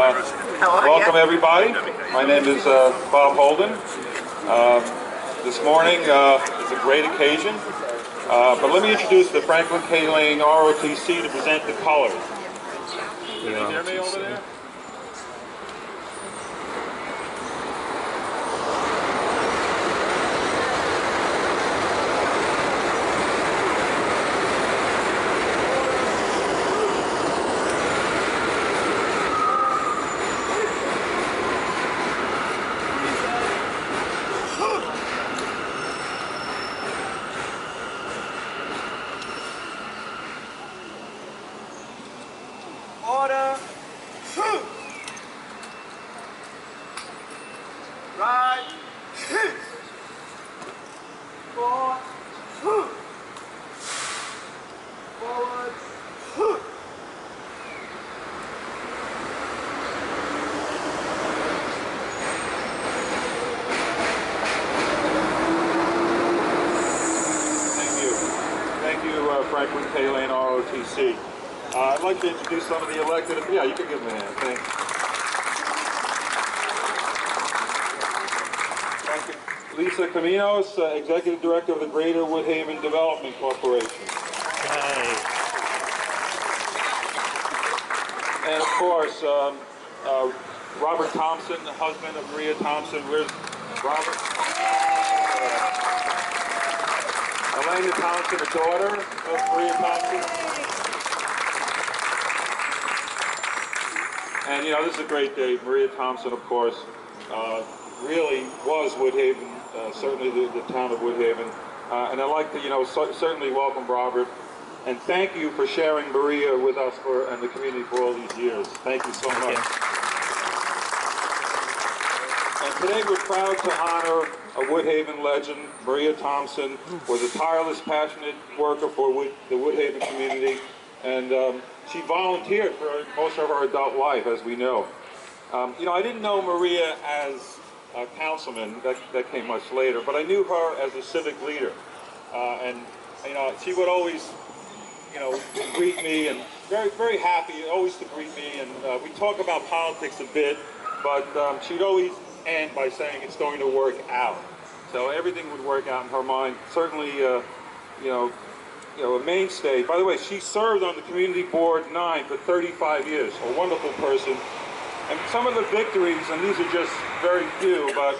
Welcome everybody. My name is Bob Holden. This morning is a great occasion, but let me introduce the Franklin K. Lane ROTC to present the colors. Can you hear me over there? Order. Right. Forward. Forward. Thank you, Franklin K. Lane ROTC. I'd like to introduce some of the elected. Yeah, you can give them a hand. Thank you. Lisa Caminos, Executive Director of the Greater Woodhaven Development Corporation. And of course, Robert Thompson, the husband of Maria Thompson. Where's Robert? Elena Thompson, the daughter of Maria Thompson. And you know, this is a great day. Maria Thompson, of course, really was Woodhaven, certainly the town of Woodhaven. And I'd like to, you know, certainly welcome Robert. And thank you for sharing Maria with us and the community for all these years. Thank you so much. And today we're proud to honor a Woodhaven legend. Maria Thompson was a tireless, passionate worker for the Woodhaven community. And she volunteered for most of her adult life, as we know. You know, I didn't know Maria as a councilman, that came much later, but I knew her as a civic leader. And, you know, she would always, you know, greet me, and very, very happy, always to greet me. And we talk about politics a bit, but she'd always end by saying it's going to work out. So everything would work out in her mind. Certainly, you know, a mainstay. By the way, she served on the Community Board 9 for 35 years. A wonderful person. And some of the victories, and these are just very few, but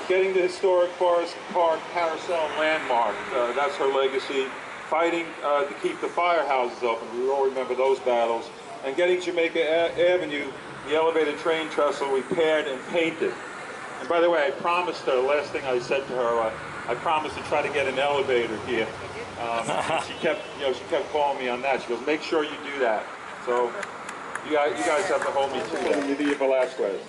getting the historic Forest Park Carousel landmark, that's her legacy. Fighting to keep the firehouses open, we all remember those battles. And getting Jamaica Avenue, the elevated train trestle, repaired and painted. And by the way, I promised her, last thing I said to her, I promised to try to get an elevator here. She kept calling me on that. She goes, make sure you do that. So you guys have to hold me to that. Lydia Velasquez.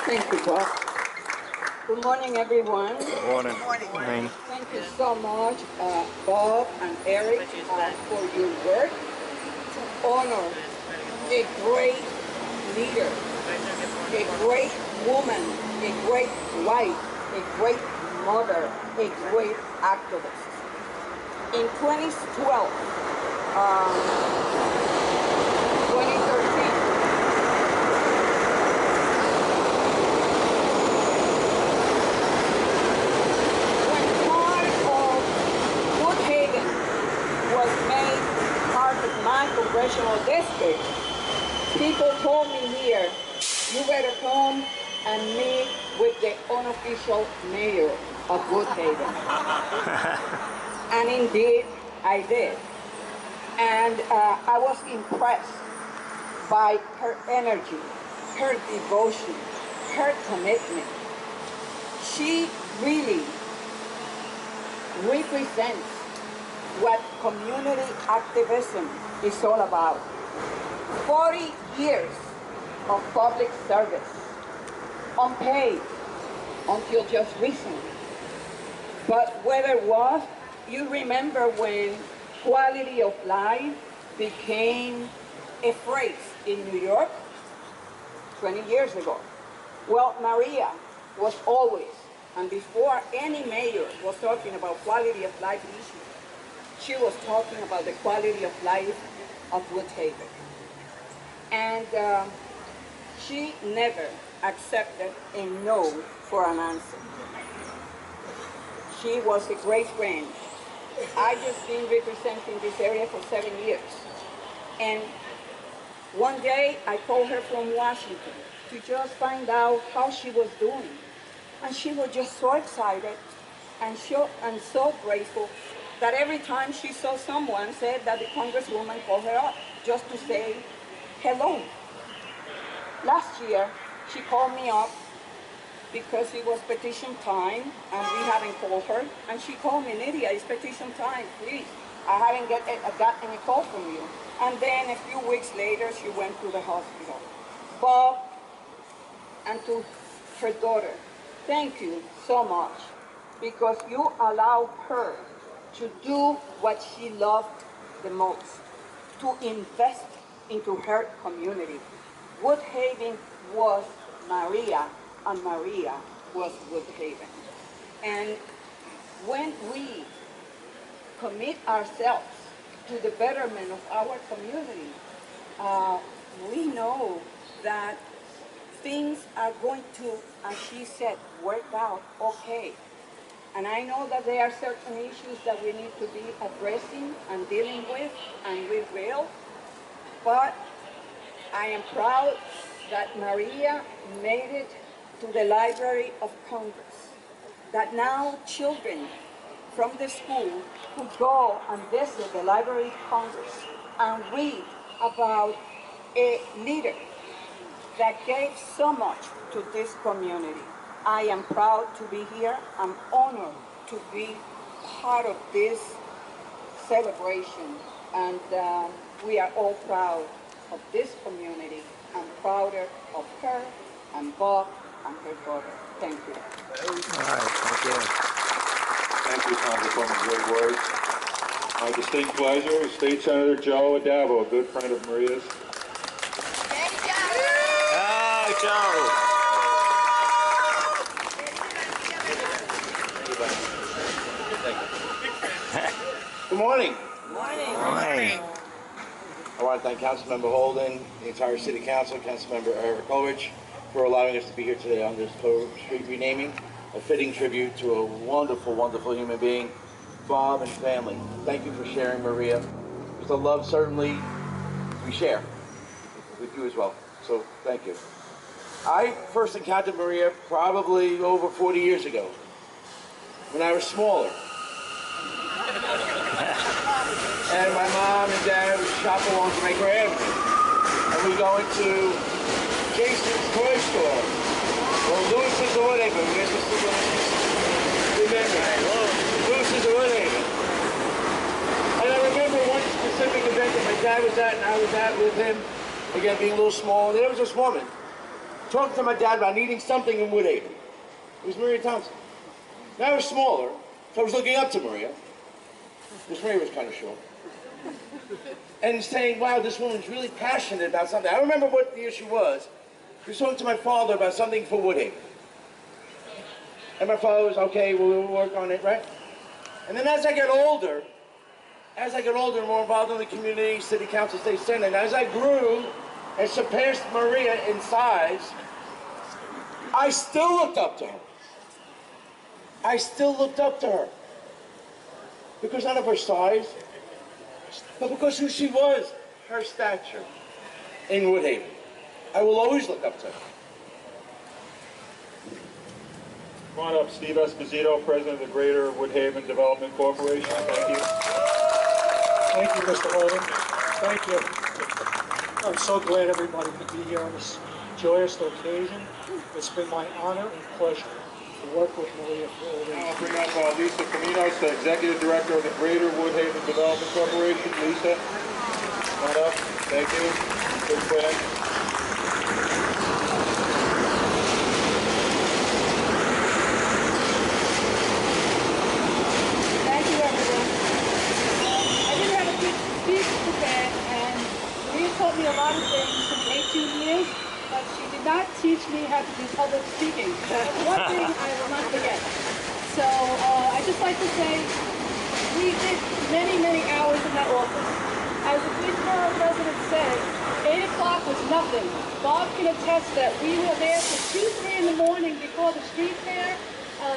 Thank you, Bob. Good morning, everyone. Good morning. Good morning. Thank you so much, Bob and Eric, for your work to honor a great leader, a great woman, a great wife, a great mother, a great activist. In 2012, 2013, when part of Woodhaven was made part of my congressional district, people told me here, you better come and meet with the unofficial mayor of Woodhaven. And indeed, I did. And I was impressed by her energy, her devotion, her commitment. She really represents what community activism is all about. 40 years of public service, unpaid until just recently. But whether it was, you remember when quality of life became a phrase in New York 20 years ago. Well, Maria was always, and before any mayor was talking about quality of life issues, she was talking about the quality of life of Woodhaven. And she never accepted a no for an answer. She was a great friend. I just been representing this area for 7 years. And one day I called her from Washington to just find out how she was doing. And she was just so excited and so grateful that every time she saw someone said that the congresswoman called her up just to say hello. Last year, she called me up because it was petition time and we hadn't called her. And she called me, Lydia, it's petition time, please. I haven't gotten a call from you. And then a few weeks later, she went to the hospital. Bob, and to her daughter, thank you so much because you allowed her to do what she loved the most, to invest into her community. Woodhaven was Maria, and Maria was Woodhaven. And when we commit ourselves to the betterment of our community, we know that things are going to, as she said, work out okay. And I know that there are certain issues that we need to be addressing and dealing with, and we will. But I am proud that Maria made it to the Library of Congress, that now children from the school who go and visit the Library of Congress and read about a leader that gave so much to this community. I am proud to be here. I'm honored to be part of this celebration, and we are all proud of this community. I'm prouder of her and Bob and her daughter. Thank you. All right, thank you. Thank you, Congresswoman. Great words. My distinct pleasure, State Senator Joe Adavo, a good friend of Maria's. Hi, Joe. Good morning. Morning. I want to thank Councilmember Holden, the entire City Council, Councilmember Eric Kovic, for allowing us to be here today on this Cove Street renaming, a fitting tribute to a wonderful, wonderful human being, Bob and family. Thank you for sharing, Maria. It's a love certainly we share with you as well. So thank you. I first encountered Maria probably over 40 years ago, when I was smaller. And my mom and dad would shop along Jamaica Avenue. And we go into Jason's toy store, or Lewis's or whatever. Remember, Lewis's or whatever. And I remember one specific event that my dad was at and I was at with him, again being a little small, and there was this woman talking to my dad about needing something in Woodhaven. It was Maria Thompson. Now I was smaller, so I was looking up to Maria, because Maria was kind of short, and saying, wow, this woman's really passionate about something. I remember what the issue was. He was talking to my father about something for Woodhaven. And my father was, okay, we'll work on it, right? And then as I got older and more involved in the community, city council, state senate, and as I grew and surpassed Maria in size, I still looked up to her. I still looked up to her. Because not of her size, but because who she was, her stature in Woodhaven. I will always look up to her. Come on up, Steve Esposito, President of the Greater Woodhaven Development Corporation. Thank you. Thank you, Mr. Holden. Thank you. I'm so glad everybody could be here on this joyous occasion. It's been my honor and pleasure to work with Maria for all these Now I'll years. bring up Lisa Caminos, the Executive Director of the Greater Woodhaven Development Corporation. Lisa, come on up. Thank you. Good friend. Thank you, everyone. I didn't have a good speech today, and Maria taught me a lot of things in 18 years, but she did not teach me how to do public speaking. That's one thing I will not forget. So I'd just like to say we did many, many hours in that office. As the Queensboro resident said, 8 o'clock was nothing. Bob can attest that we were there till 2, 3 in the morning before the street fair,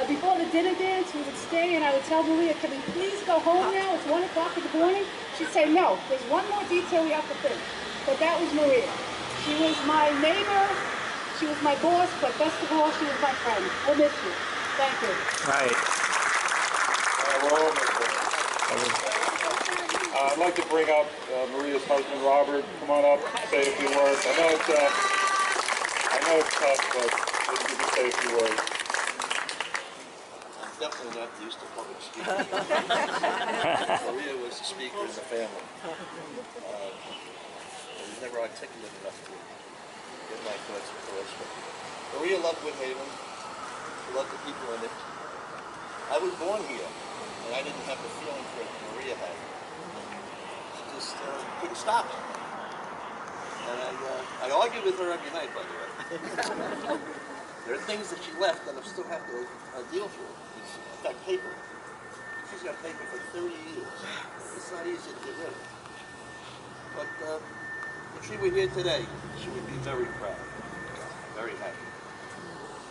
before the dinner dance. We would stay and I would tell Maria, can we please go home now? It's 1 o'clock in the morning. She'd say, no, there's one more detail we have to finish. But that was Maria. She was my neighbor, she was my boss, but best of all, she was my friend. We'll miss you. Thank you. Right. I'd like to bring up Maria's husband, Robert. Come on up, say a few words. I know it's tough, but you can say a few words. I'm definitely not used to public speaking. Maria was the speaker in the family. I was never articulate enough to get my thoughts across. Maria loved Woodhaven. She loved the people in it. I was born here, and I didn't have the feeling for it that Maria had. She just couldn't stop it. And I argue with her every night, by the way. There are things that she left that I still have to deal with. I've got paper. She's got paper for 30 years. It's not easy to get rid of. But if she were here today, she would be very proud, very happy.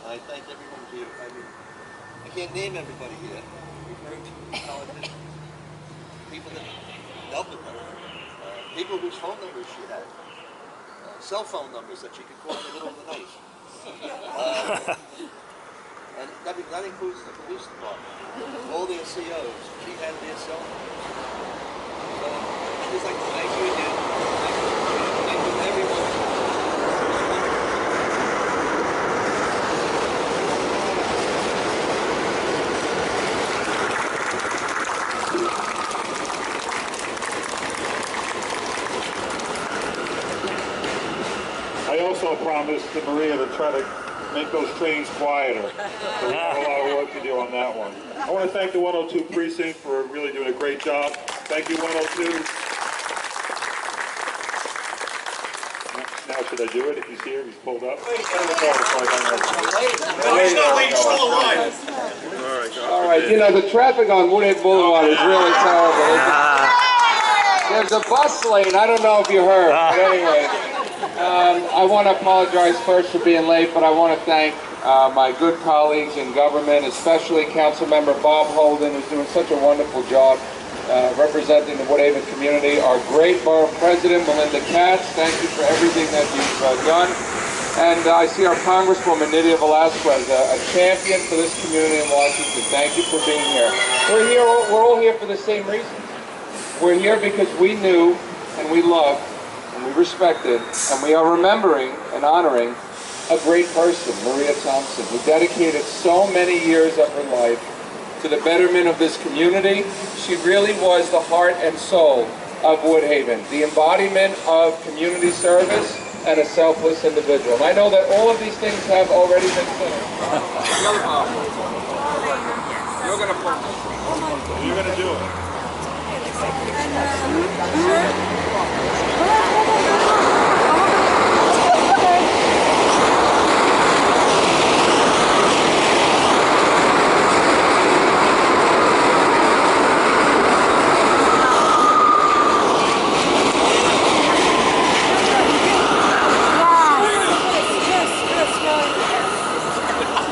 And I thank everyone here. I mean, I can't name everybody here. We've heard politicians, people that dealt with her, people whose phone numbers she had, cell phone numbers that she could call in the middle of the night. And that includes the police department, all their COs. She had their cell numbers. So I'd just like to thank you again. Thank you everyone. I also promised to Maria to try to make those trains quieter. So we have a lot of work to do on that one. I want to thank the 102 precinct for really doing a great job. Thank you, 102. Now should I do it? If he's here, he's pulled up. He's still alive. All right, you know, the traffic on Woodhead Boulevard is really terrible. There's a bus lane, I don't know if you heard, but anyway. I want to apologize first for being late, but I want to thank my good colleagues in government, especially Councilmember Bob Holden, who's doing such a wonderful job representing the Woodhaven community. Our great borough president, Melinda Katz, thank you for everything that you've done. And I see our Congresswoman, Nydia Velasquez, a champion for this community in Washington. Thank you for being here. We're all here for the same reason. We're here because we knew and we loved and we respected and we are remembering and honoring a great person, Maria Thomson, who dedicated so many years of her life to the betterment of this community. She really was the heart and soul of Woodhaven, the embodiment of community service and a selfless individual. And I know that all of these things have already been said. You're going to put this. You're going to do it.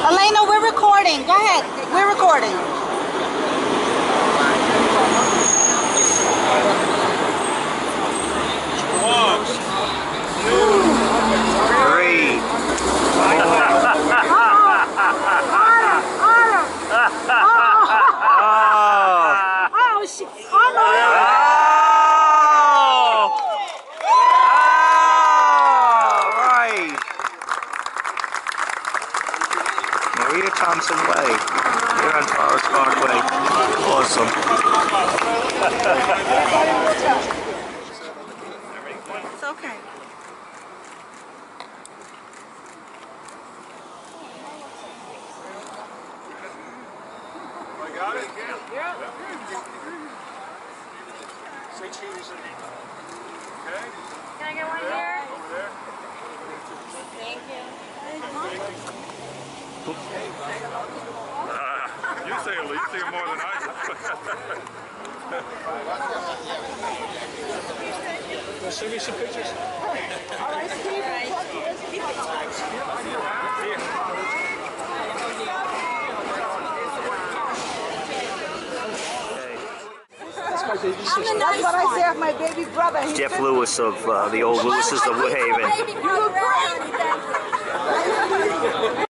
Elena, we're recording. Go ahead. We're recording. Thomson Way, here on Parkway. Awesome. It's okay. I got it? Yeah. Say cheese. Okay. Can I get one here? Over there. Thank you. You say it more than I do. Send me some pictures. All right, Steve. That's my baby sister. That's what I say of my baby brother. He's Jeff Lewis of the old Lewis's of Woodhaven. You look great.